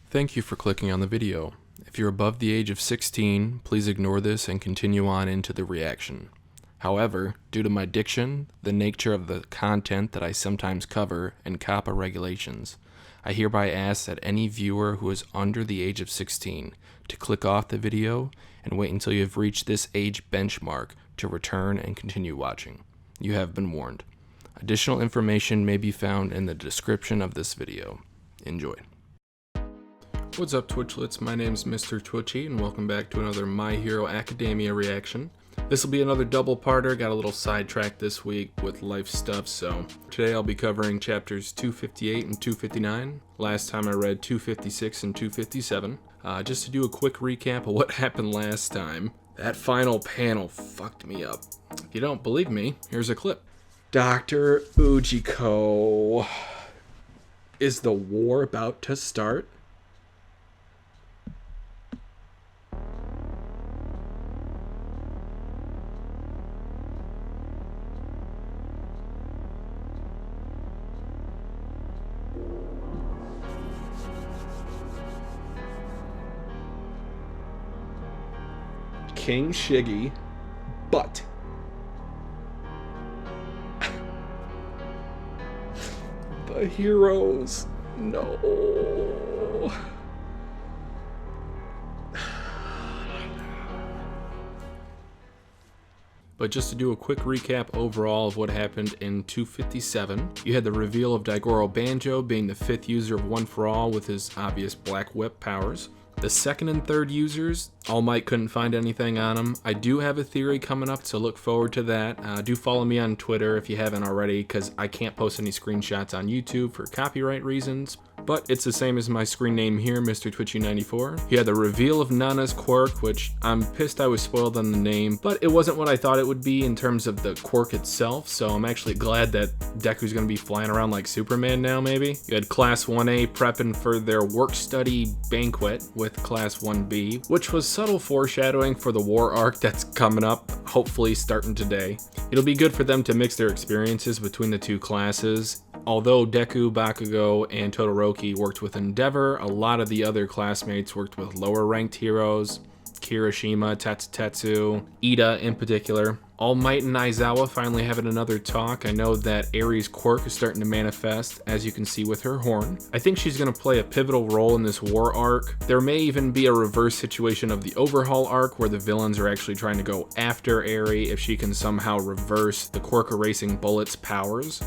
Thank you for clicking on the video. If you're above the age of 16, please ignore this and continue on into the reaction. However, due to my diction, the nature of the content that I sometimes cover, and COPPA regulations, I hereby ask that any viewer who is under the age of 16 to click off the video and wait until you have reached this age benchmark to return and continue watching. You have been warned. Additional information may be found in the description of this video. Enjoy. What's up, Twitchlets? My name's Mr. Twitchy, and welcome back to another My Hero Academia reaction. This will be another double-parter. Got a little sidetracked this week with life stuff, so today I'll be covering chapters 258 and 259. Last time I read 256 and 257. Just to do a quick recap of what happened last time. That final panel fucked me up. If you don't believe me, here's a clip. Dr. Ujiko. Is the war about to start? King Shiggy, but the heroes, no. But just to do a quick recap overall of what happened in 257, you had the reveal of Daigoro Banjo being the 5th user of One For All with his obvious Black Whip powers. The 2nd and 3rd users, All Might couldn't find anything on them. I do have a theory coming up, so look forward to that. Do follow me on Twitter if you haven't already, because I can't post any screenshots on YouTube for copyright reasons. But it's the same as my screen name here, Mr. Twitchy94. You had the reveal of Nana's quirk, which I'm pissed I was spoiled on the name, but it wasn't what I thought it would be in terms of the quirk itself, so I'm actually glad that Deku's gonna be flying around like Superman now, maybe. You had Class 1A prepping for their work-study banquet with Class 1B, which was subtle foreshadowing for the war arc that's coming up, hopefully starting today. It'll be good for them to mix their experiences between the two classes. Although Deku, Bakugo, and Todoroki worked with Endeavor, a lot of the other classmates worked with lower ranked heroes. Kirishima, Tetsu, Ida in particular. All Might and Aizawa finally having another talk. I know that Aries' quirk is starting to manifest, as you can see with her horn. I think she's going to play a pivotal role in this war arc. There may even be a reverse situation of the Overhaul arc, where the villains are actually trying to go after Aries if she can somehow reverse the quirk erasing bullet's powers.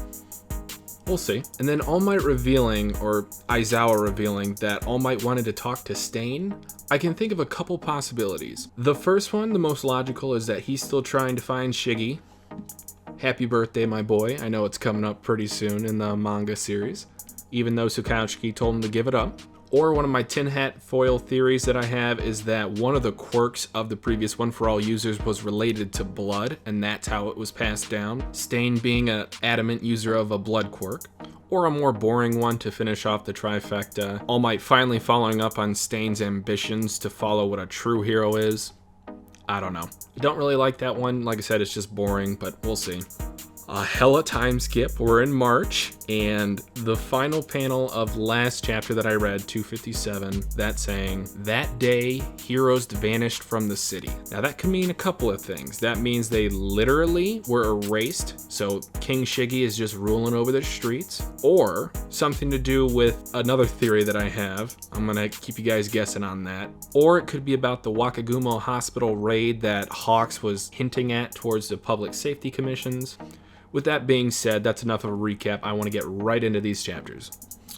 We'll see. And then All Might revealing, or Aizawa revealing, that All Might wanted to talk to Stain. I can think of a couple possibilities. The first one, the most logical, is that he's still trying to find Shiggy. Happy birthday, my boy. I know it's coming up pretty soon in the manga series, even though Sukauchi told him to give it up. Or one of my tin hat foil theories that I have is that one of the quirks of the previous One For All users was related to blood, and that's how it was passed down. Stain being an adamant user of a blood quirk. Or a more boring one to finish off the trifecta, All Might finally following up on Stain's ambitions to follow what a true hero is. I don't know. I don't really like that one. Like I said, it's just boring, but we'll see. A hella time skip. We're in March, and the final panel of last chapter that I read, 257, that saying, "That day, heroes vanished from the city." Now that could mean a couple of things. That means they literally were erased, so King Shiggy is just ruling over the streets, or something to do with another theory that I have. I'm gonna keep you guys guessing on that. Or it could be about the Wakagumo Hospital raid that Hawks was hinting at towards the public safety commissions. With that being said, that's enough of a recap. I want to get right into these chapters.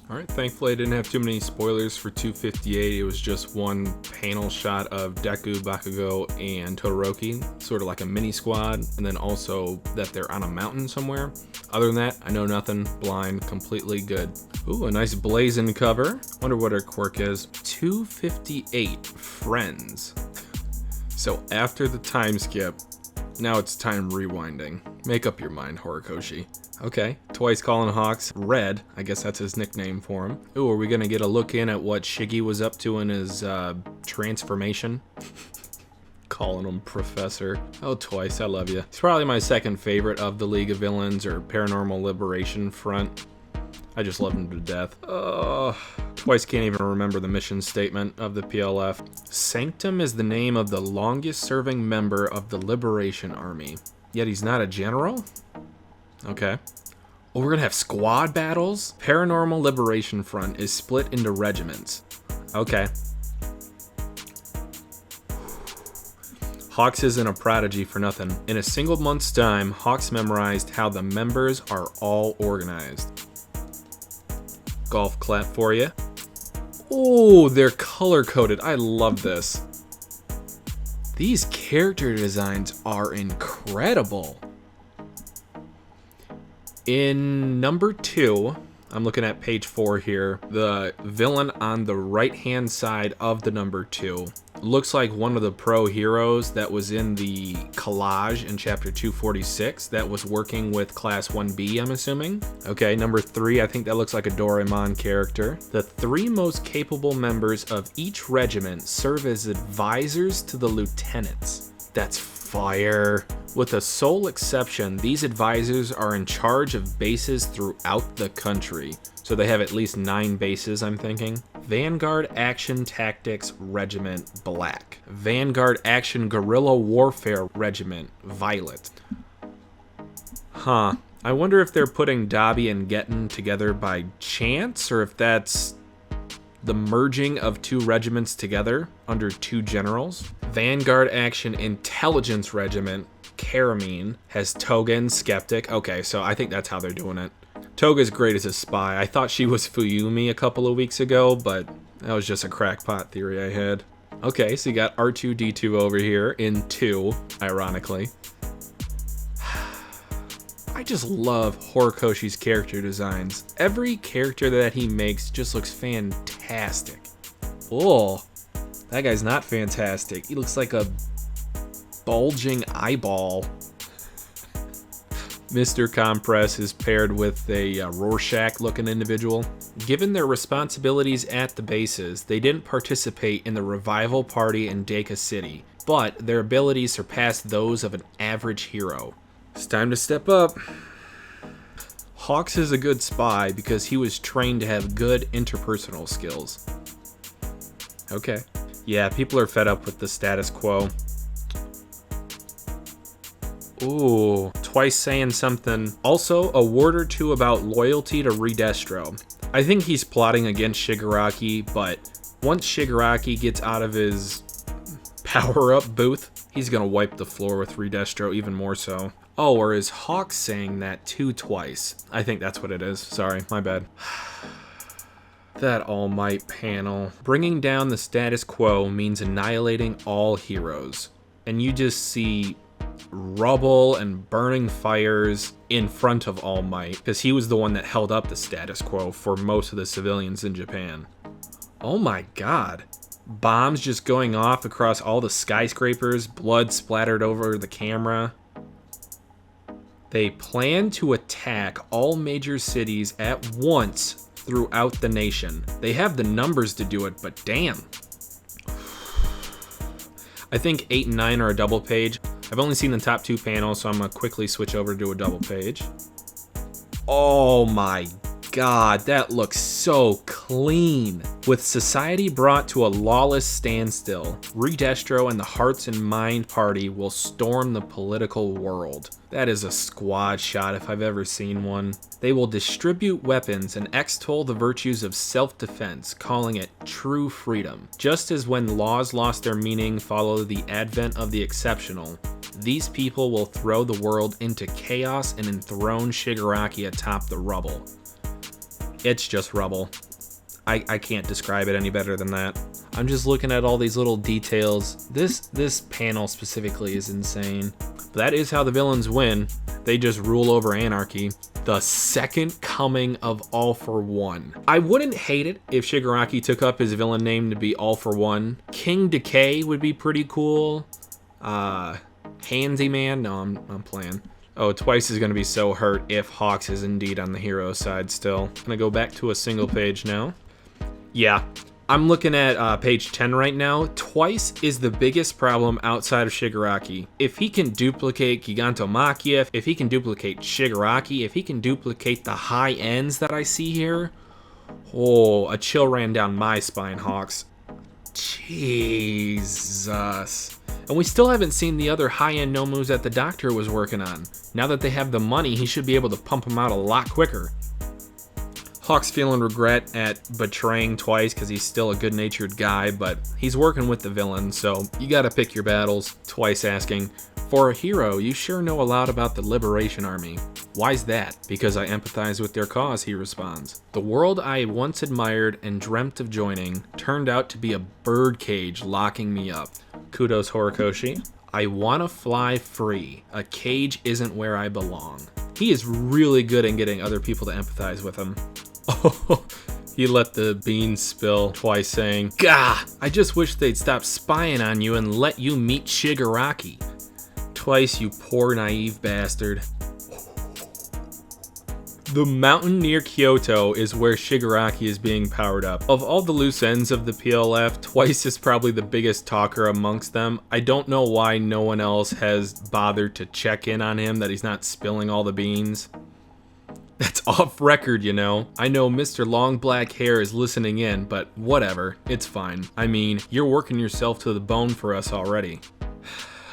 Alright, thankfully I didn't have too many spoilers for 258. It was just one panel shot of Deku, Bakugo, and Todoroki, sort of like a mini squad, and then also that they're on a mountain somewhere. Other than that, I know nothing. Blind, completely good. Ooh, a nice blazing cover. Wonder what her quirk is. 258, Friends. So after the time skip, now it's time rewinding. Make up your mind, Horikoshi. Okay, Twice calling Hawks Red. I guess that's his nickname for him. Ooh, are we gonna get a look in at what Shiggy was up to in his transformation? Calling him Professor. Oh, Twice, I love you. He's probably my second favorite of the League of Villains or Paranormal Liberation front. I just love him to death. Twice can't even remember the mission statement of the PLF. Sanctum is the name of the longest serving member of the Liberation Army. Yet he's not a general? Okay. Oh, we're gonna have squad battles? Paranormal Liberation Front is split into regiments. Okay. Hawks isn't a prodigy for nothing. In a single month's time, Hawks memorized how the members are all organized. Golf clap for you. Oh, they're color-coded. I love this. These character designs are incredible. In number 2, I'm looking at page 4 here, the villain on the right-hand side of the number 2 looks like one of the pro heroes that was in the collage in chapter 246 that was working with class 1B, I'm assuming. Okay, number 3, I think that looks like a Doraemon character. The 3 most capable members of each regiment serve as advisors to the lieutenants. That's fire. With a sole exception, these advisors are in charge of bases throughout the country. So they have at least 9 bases, I'm thinking. Vanguard Action Tactics Regiment, black. Vanguard Action Guerrilla Warfare Regiment, violet. Huh. I wonder if they're putting Dobby and Gettin together by chance, or if that's the merging of 2 regiments together under 2 generals. Vanguard Action Intelligence Regiment, Karamine, has Toga and Skeptic. Okay, so I think that's how they're doing it. Toga's great as a spy. I thought she was Fuyumi a couple of weeks ago, but that was just a crackpot theory I had. Okay, so you got R2-D2 over here in 2, ironically. I just love Horikoshi's character designs. Every character that he makes just looks fantastic. Oh, that guy's not fantastic. He looks like a bulging eyeball. Mr. Compress is paired with a Rorschach-looking individual. Given their responsibilities at the bases, they didn't participate in the revival party in Deka City, but their abilities surpassed those of an average hero. It's time to step up. Hawks is a good spy because he was trained to have good interpersonal skills. Okay. Yeah, people are fed up with the status quo. Ooh, Twice saying something. Also, a word or two about loyalty to Redestro. I think he's plotting against Shigaraki, but once Shigaraki gets out of his power-up booth, he's gonna wipe the floor with Redestro even more so. Oh, or is Hawk saying that too twice? I think that's what it is. Sorry, my bad. That All Might panel. Bringing down the status quo means annihilating all heroes. And you just see rubble and burning fires in front of All Might, because he was the one that held up the status quo for most of the civilians in Japan. Oh my god. Bombs just going off across all the skyscrapers, blood splattered over the camera. They plan to attack all major cities at once throughout the nation. They have the numbers to do it, but damn. I think 8 and 9 are a double page. I've only seen the top 2 panels, so I'm gonna quickly switch over to a double page. Oh my god, that looks so clean. With society brought to a lawless standstill, Redestro and the Hearts and Mind Party will storm the political world. That is a squad shot if I've ever seen one. They will distribute weapons and extol the virtues of self-defense, calling it true freedom. Just as when laws lost their meaning following the advent of the exceptional, these people will throw the world into chaos and enthrone Shigaraki atop the rubble. It's just rubble. I can't describe it any better than that. I'm just looking at all these little details. This panel specifically is insane. But that is how the villains win. They just rule over anarchy. The second coming of All for One. I wouldn't hate it if Shigaraki took up his villain name to be All for One. King Decay would be pretty cool. Handyman? No, I'm playing. Oh, Twice is going to be so hurt if Hawks is indeed on the hero side still. I'm going to go back to a single page now. Yeah, I'm looking at page 10 right now. Twice is the biggest problem outside of Shigaraki. If he can duplicate Gigantomachia, if he can duplicate Shigaraki, if he can duplicate the high ends that I see here, oh, a chill ran down my spine, Hawks. Jesus. And we still haven't seen the other high-end no moves that the doctor was working on. Now that they have the money, he should be able to pump them out a lot quicker. Hawk's feeling regret at betraying Twice because he's still a good-natured guy, but he's working with the villain, so you gotta pick your battles. Twice asking, "For a hero, you sure know a lot about the Liberation Army. Why's that?" "Because I empathize with their cause," he responds. "The world I once admired and dreamt of joining turned out to be a birdcage locking me up." Kudos, Horikoshi. "I wanna fly free. A cage isn't where I belong." He is really good in getting other people to empathize with him. Oh, he let the beans spill, Twice saying, "Gah, I just wish they'd stop spying on you and let you meet Shigaraki." "Twice, you poor naive bastard." The mountain near Kyoto is where Shigaraki is being powered up. Of all the loose ends of the PLF, Twice is probably the biggest talker amongst them. I don't know why no one else has bothered to check in on him, that he's not spilling all the beans. That's off record, you know. I know Mr. Long Black Hair is listening in, but whatever, it's fine. I mean, you're working yourself to the bone for us already.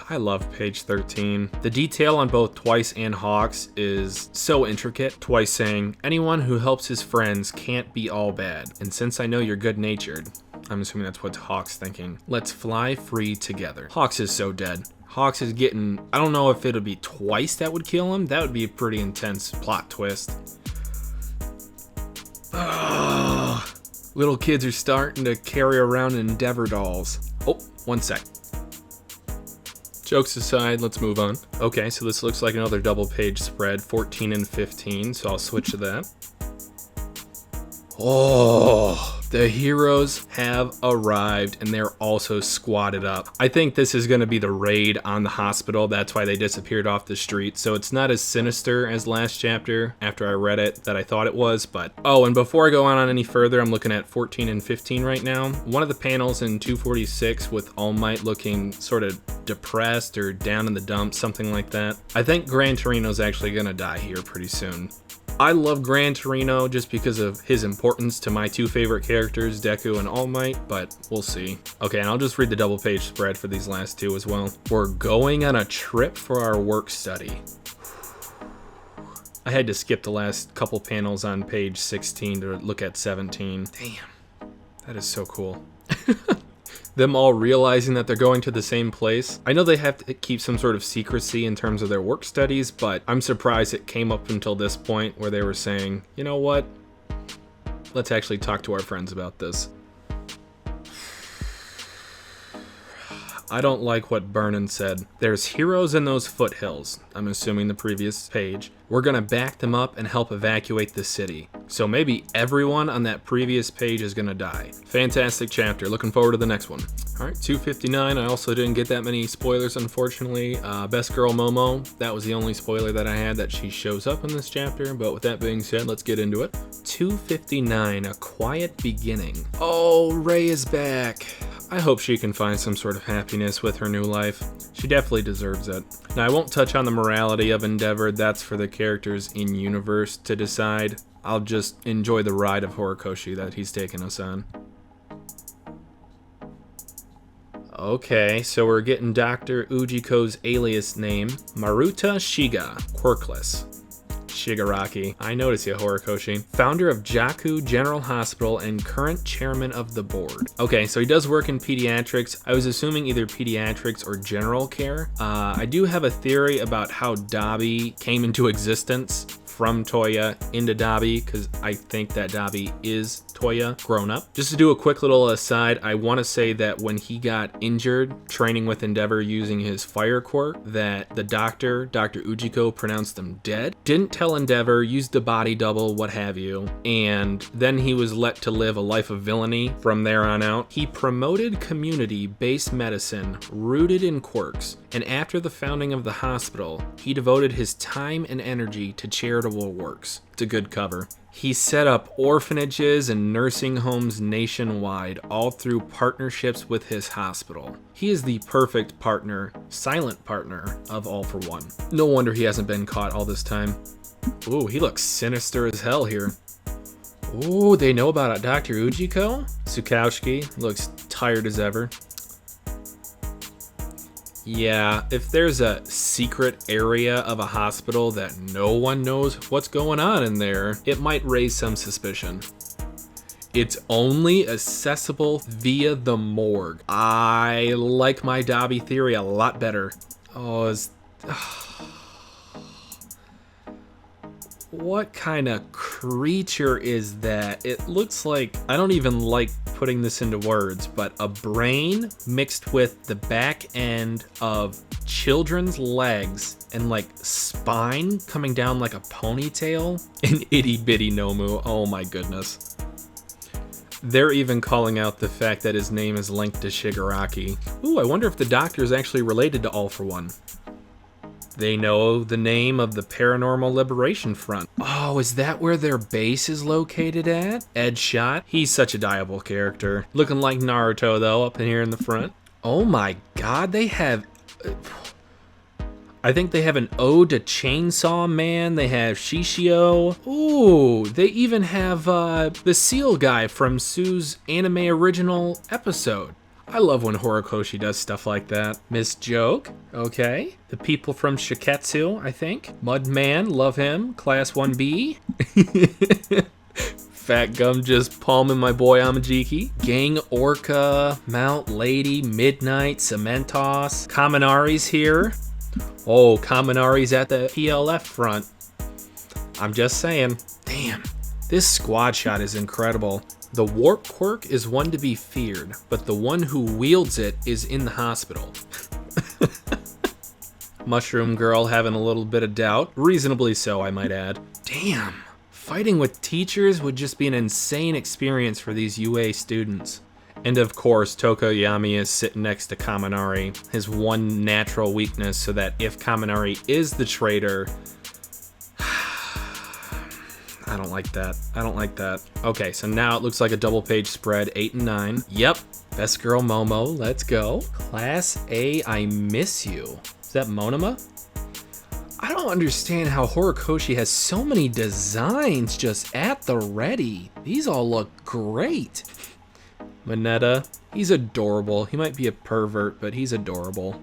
I love page 13. The detail on both Twice and Hawks is so intricate. Twice saying, "Anyone who helps his friends can't be all bad. And since I know you're good-natured," I'm assuming that's what Hawks thinking, "let's fly free together." Hawks is so dead. Hawks is getting, I don't know if it'll be Twice that would kill him. That would be a pretty intense plot twist. Ugh. Little kids are starting to carry around Endeavor dolls. Oh, one sec. Jokes aside, let's move on. Okay, so this looks like another double page spread, 14 and 15, so I'll switch to that. Oh, the heroes have arrived and they're also squatted up. I think this is going to be the raid on the hospital. That's why they disappeared off the street. So it's not as sinister as last chapter after I read it that I thought it was. But oh, and before I go on any further, I'm looking at 14 and 15 right now. One of the panels in 246 with All Might looking sort of depressed or down in the dumps, something like that. I think Gran Torino's actually going to die here pretty soon. I love Gran Torino just because of his importance to my two favorite characters, Deku and All Might, but we'll see. Okay, and I'll just read the double page spread for these last two as well. "We're going on a trip for our work study." I had to skip the last couple panels on page 16 to look at 17. Damn, that is so cool. Them all realizing that they're going to the same place. I know they have to keep some sort of secrecy in terms of their work studies, but I'm surprised it came up until this point where they were saying, "You know what? Let's actually talk to our friends about this." I don't like what Burnin said. "There's heroes in those foothills," I'm assuming the previous page. "We're gonna back them up and help evacuate the city." So maybe everyone on that previous page is gonna die. Fantastic chapter, looking forward to the next one. Alright, 259, I also didn't get that many spoilers unfortunately. Best Girl Momo, that was the only spoiler that I had that she shows up in this chapter, but with that being said, let's get into it. 259, A Quiet Beginning. Oh, Ray is back. I hope she can find some sort of happiness with her new life. She definitely deserves it. Now, I won't touch on the morality of Endeavor, that's for the characters in universe to decide. I'll just enjoy the ride of Horikoshi that he's taken us on. Okay, so we're getting Dr. Ujiko's alias name, Maruta Shiga, quirkless. Shigaraki. I notice you, Horikoshi. Founder of Jaku General Hospital and current chairman of the board. Okay, so he does work in pediatrics. I was assuming either pediatrics or general care. I do have a theory about how Dabi came into existence from Toya into Dabi, because I think that Dabi is Toya grown up. Just to do a quick little aside, I want to say that when he got injured training with Endeavor using his fire quirk, that the doctor, Dr. Ujiko, pronounced him dead. Didn't tell Endeavor, used the body double, what have you, and then he was let to live a life of villainy from there on out. He promoted community-based medicine rooted in quirks, and after the founding of the hospital, he devoted his time and energy to charitable works. a good cover. He set up orphanages and nursing homes nationwide, all through partnerships with his hospital. He is the perfect partner, silent partner, of All for One. No wonder he hasn't been caught all this time. Ooh, he looks sinister as hell here. Ooh, they know about Dr. Ujiko? Tsukaushiki looks tired as ever. Yeah, if there's a secret area of a hospital that no one knows what's going on in there, it might raise some suspicion. It's only accessible via the morgue. I like my Dobby theory a lot better. What kind of creature is that? It looks like, I don't even like putting this into words, but a brain mixed with the back end of children's legs and like spine coming down like a ponytail. An itty bitty Nomu. Oh my goodness. They're even calling out the fact that his name is linked to Shigaraki. Ooh, I wonder if the doctor is actually related to All for One. They know the name of the Paranormal Liberation Front. Oh, is that where their base is located at? Ed Shot? He's such a diable character. Looking like Naruto, though, up in here in the front. Oh my god, they have... I think they have an ode to Chainsaw Man. They have Shishio. Ooh, they even have the seal guy from Sue's anime original episode. I love when Horikoshi does stuff like that. Miss Joke, okay. The people from Shiketsu, I think. Mudman, love him. Class 1B. Fat Gum just palming my boy Amajiki. Gang Orca, Mount Lady, Midnight, Cementos. Kaminari's here. Oh, Kaminari's at the PLF front. I'm just saying. Damn, this squad shot is incredible. The warp quirk is one to be feared, but the one who wields it is in the hospital. Mushroom Girl having a little bit of doubt. Reasonably so, I might add. Damn. Fighting with teachers would just be an insane experience for these UA students. And of course, Tokoyami is sitting next to Kaminari, his one natural weakness, so that if Kaminari is the traitor... I don't like that. I don't like that. Okay, so now it looks like a double page spread, 8 and 9. Yep, Best Girl Momo, let's go. Class A, I Miss You. Is that Monoma? I don't understand how Horikoshi has so many designs just at the ready. These all look great. Mineta, he's adorable. He might be a pervert, but he's adorable.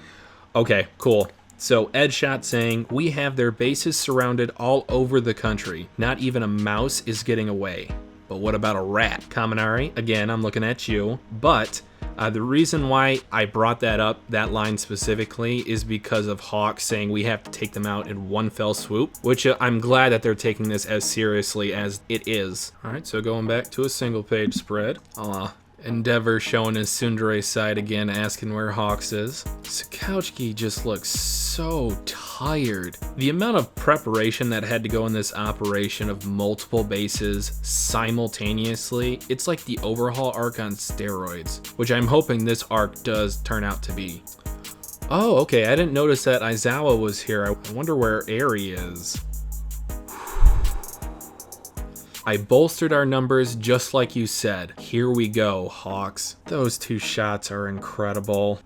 Okay, cool. So Ed Shot saying, we have their bases surrounded all over the country. Not even a mouse is getting away. But what about a rat? Kaminari, again, I'm looking at you. But the reason why I brought that up, that line specifically, is because of Hawk saying we have to take them out in one fell swoop, which I'm glad that they're taking this as seriously as it is. All right, so going back to a single page spread. Endeavor showing his tsundere side again, asking where Hawks is. Tsukaushiki just looks so tired. The amount of preparation that had to go in this operation of multiple bases simultaneously, it's like the overhaul arc on steroids, which I'm hoping this arc does turn out to be. Oh, okay, I didn't notice that Aizawa was here. I wonder where Eri is. I bolstered our numbers just like you said. Here we go, Hawks. Those two shots are incredible.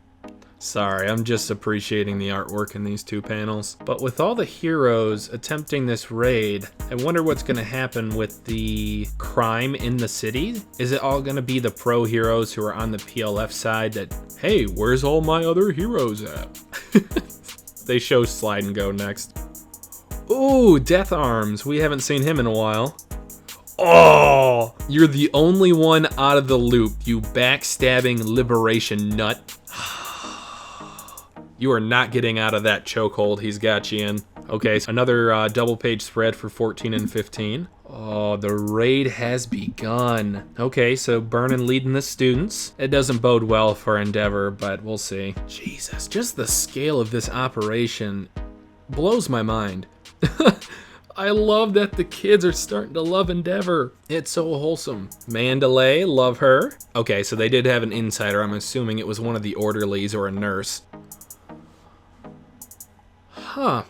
Sorry, I'm just appreciating the artwork in these two panels. But with all the heroes attempting this raid, I wonder what's gonna happen with the crime in the city. Is it all gonna be the pro heroes who are on the PLF side that, hey, where's all my other heroes at? They show Slide and Go next. Ooh, Death Arms. We haven't seen him in a while. Oh, you're the only one out of the loop, you backstabbing liberation nut. You are not getting out of that chokehold he's got you in. Okay, so another double page spread for 14 and 15. Oh, the raid has begun. Okay, so Burnin leading the students. It doesn't bode well for Endeavor, but we'll see. Jesus, just the scale of this operation blows my mind. I love that the kids are starting to love Endeavor. It's so wholesome. Mandalay, love her. Okay, so they did have an insider. I'm assuming it was one of the orderlies or a nurse. Huh.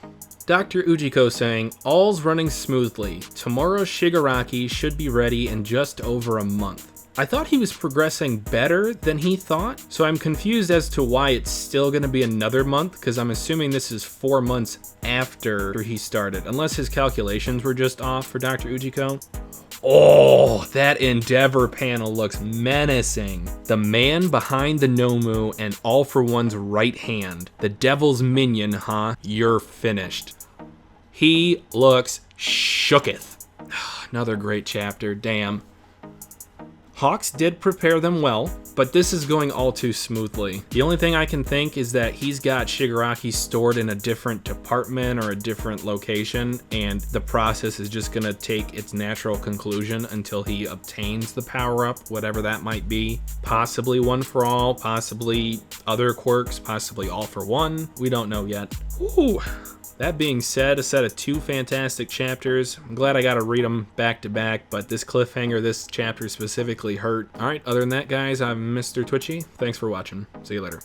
Dr. Ujiko saying, all's running smoothly. Tomorrow Shigaraki should be ready in just over a month. I thought he was progressing better than he thought, so I'm confused as to why it's still going to be another month, because I'm assuming this is 4 months after he started, unless his calculations were just off for Dr. Ujiko. Oh, that Endeavor panel looks menacing. The man behind the Nomu and All for One's right hand. The devil's minion, huh? You're finished. He looks shooketh. Another great chapter, damn. Hawks did prepare them well, but this is going all too smoothly. The only thing I can think is that he's got Shigaraki stored in a different department or a different location, and the process is just gonna take its natural conclusion until he obtains the power-up, whatever that might be. Possibly One for All, possibly other quirks, possibly All for One. We don't know yet. Ooh. That being said, a set of 2 fantastic chapters. I'm glad I got to read them back to back, but this cliffhanger, this chapter specifically hurt. All right, other than that, guys, I'm Mr. Twitchy. Thanks for watching. See you later.